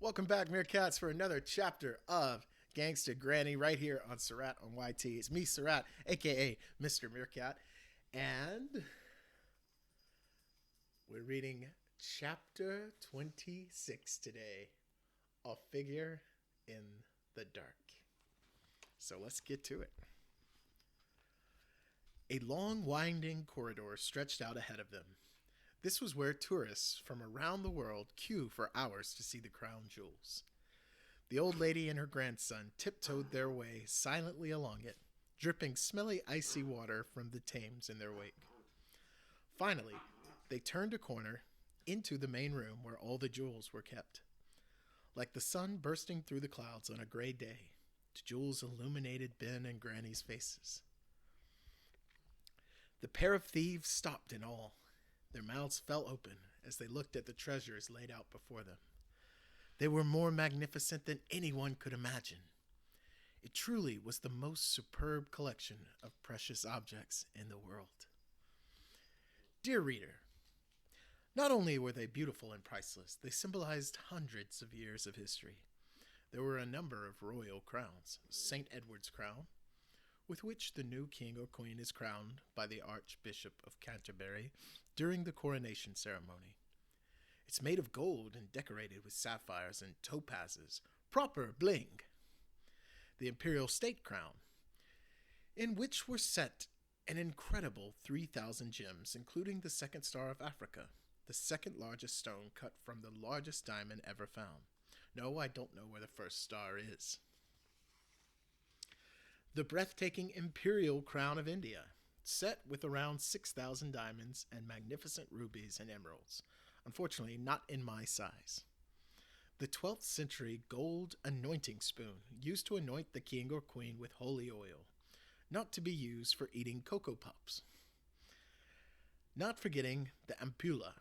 Welcome back, Meerkats, for another chapter of Gangsta Granny right here on Surratt on YT. It's me, Surratt, aka Mr. Meerkat, and we're reading chapter 26 today, A Figure in the Dark. So let's get to it. A long, winding corridor stretched out ahead of them. This was where tourists from around the world queue for hours to see the crown jewels. The old lady and her grandson tiptoed their way silently along it, dripping smelly, icy water from the Thames in their wake. Finally, they turned a corner into the main room where all the jewels were kept. Like the sun bursting through the clouds on a gray day, the jewels illuminated Ben and Granny's faces. The pair of thieves stopped in awe. Their mouths fell open as they looked at the treasures laid out before them. They were more magnificent than anyone could imagine. It truly was the most superb collection of precious objects in the world. Dear reader, not only were they beautiful and priceless, they symbolized hundreds of years of history. There were a number of royal crowns: St. Edward's crown, with which the new king or queen is crowned by the Archbishop of Canterbury during the coronation ceremony. It's made of gold and decorated with sapphires and topazes, proper bling. The Imperial State Crown, in which were set an incredible 3,000 gems, including the second star of Africa, the second largest stone cut from the largest diamond ever found. No, I don't know where the first star is. The breathtaking Imperial Crown of India, set with around 6,000 diamonds and magnificent rubies and emeralds, unfortunately not in my size. The 12th century gold anointing spoon, used to anoint the king or queen with holy oil, not to be used for eating Cocoa Puffs. Not forgetting the ampulla,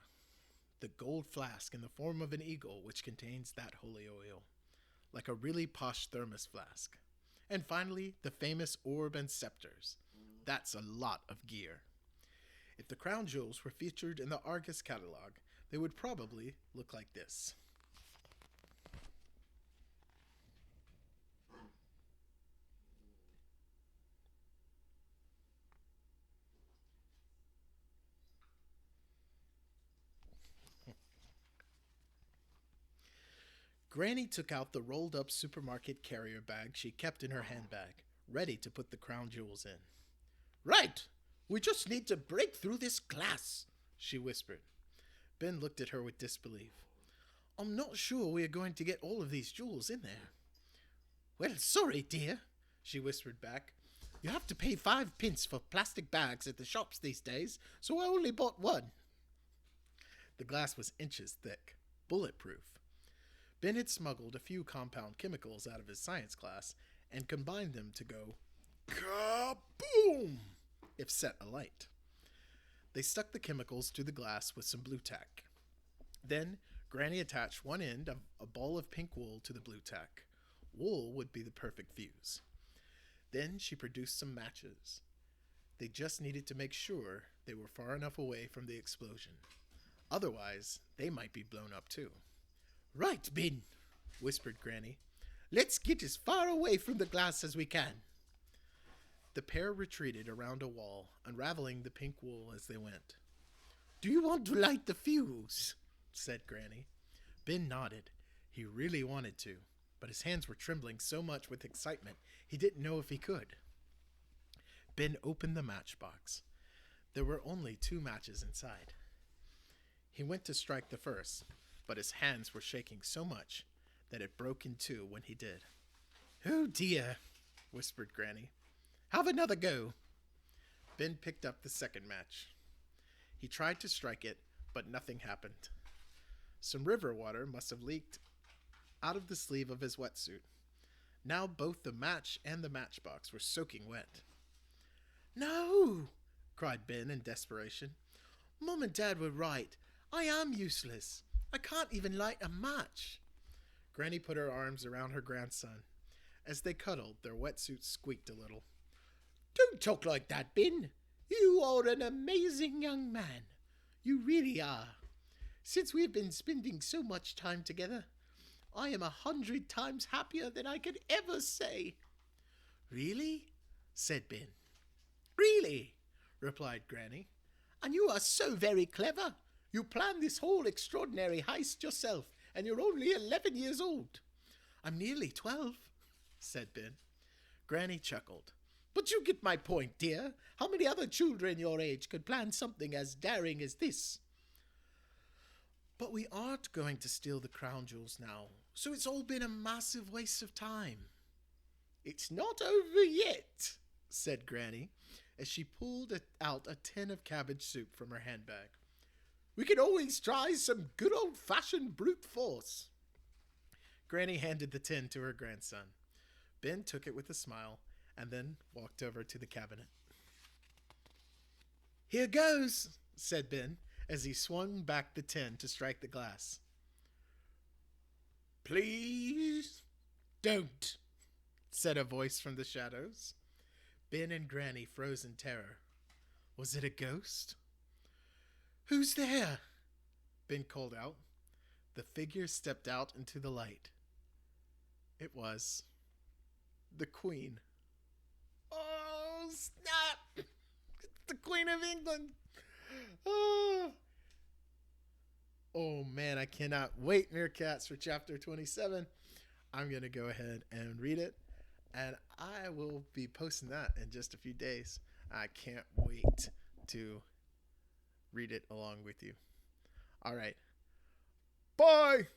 the gold flask in the form of an eagle which contains that holy oil, like a really posh thermos flask. And finally, the famous orb and scepters. That's a lot of gear. If the crown jewels were featured in the Argus catalog, they would probably look like this. Granny took out the rolled-up supermarket carrier bag she kept in her handbag, ready to put the crown jewels in. "Right! We just need to break through this glass," she whispered. Ben looked at her with disbelief. "I'm not sure we are going to get all of these jewels in there." "Well, sorry, dear," she whispered back. "You have to pay 5 pence for plastic bags at the shops these days, so I only bought one." The glass was inches thick, bulletproof. Ben had smuggled a few compound chemicals out of his science class and combined them to go kaboom if set alight. They stuck the chemicals to the glass with some blue tack. Then Granny attached one end of a ball of pink wool to the blue tack. Wool would be the perfect fuse. Then she produced some matches. They just needed to make sure they were far enough away from the explosion. Otherwise, they might be blown up too. "Right, Ben," whispered Granny. "Let's get as far away from the glass as we can." The pair retreated around a wall, unraveling the pink wool as they went. "Do you want to light the fuse?" said Granny. Ben nodded. He really wanted to, but his hands were trembling so much with excitement he didn't know if he could. Ben opened the matchbox. There were only 2 matches inside. He went to strike the first, but his hands were shaking so much that it broke in 2 when he did. "Oh dear," whispered Granny. "Have another go." Ben picked up the second match. He tried to strike it, but nothing happened. Some river water must have leaked out of the sleeve of his wetsuit. Now both the match and the matchbox were soaking wet. "No!" cried Ben in desperation. "Mom and Dad were right. I am useless. I can't even light a match." Granny put her arms around her grandson. As they cuddled, their wetsuits squeaked a little. "Don't talk like that, Ben. You are an amazing young man. You really are. Since we've been spending so much time together, I am 100 times happier than I could ever say. Really? Said Ben. Really? Replied Granny. And you are so very clever. You planned this whole extraordinary heist yourself, and you're only 11 years old. I'm nearly 12, said Ben. Granny chuckled. But you get my point, dear. How many other children your age could plan something as daring as this? But we aren't going to steal the crown jewels now, so it's all been a massive waste of time. It's not over yet, said Granny, as she pulled out a tin of cabbage soup from her handbag. We can always try some good old-fashioned brute force. Granny handed the tin to her grandson. Ben took it with a smile and then walked over to the cabinet. Here goes, said Ben, as he swung back the tin to strike the glass. Please don't, said a voice from the shadows. Ben and Granny froze in terror. Was it a ghost? Who's there? Ben called out. The figure stepped out into the light. It was the Queen. Oh, snap! It's the Queen of England. Oh man, I cannot wait, Meerkats, for chapter 27. I'm going to go ahead and read it, and I will be posting that in just a few days. I can't wait to read it along with you. All right. Bye!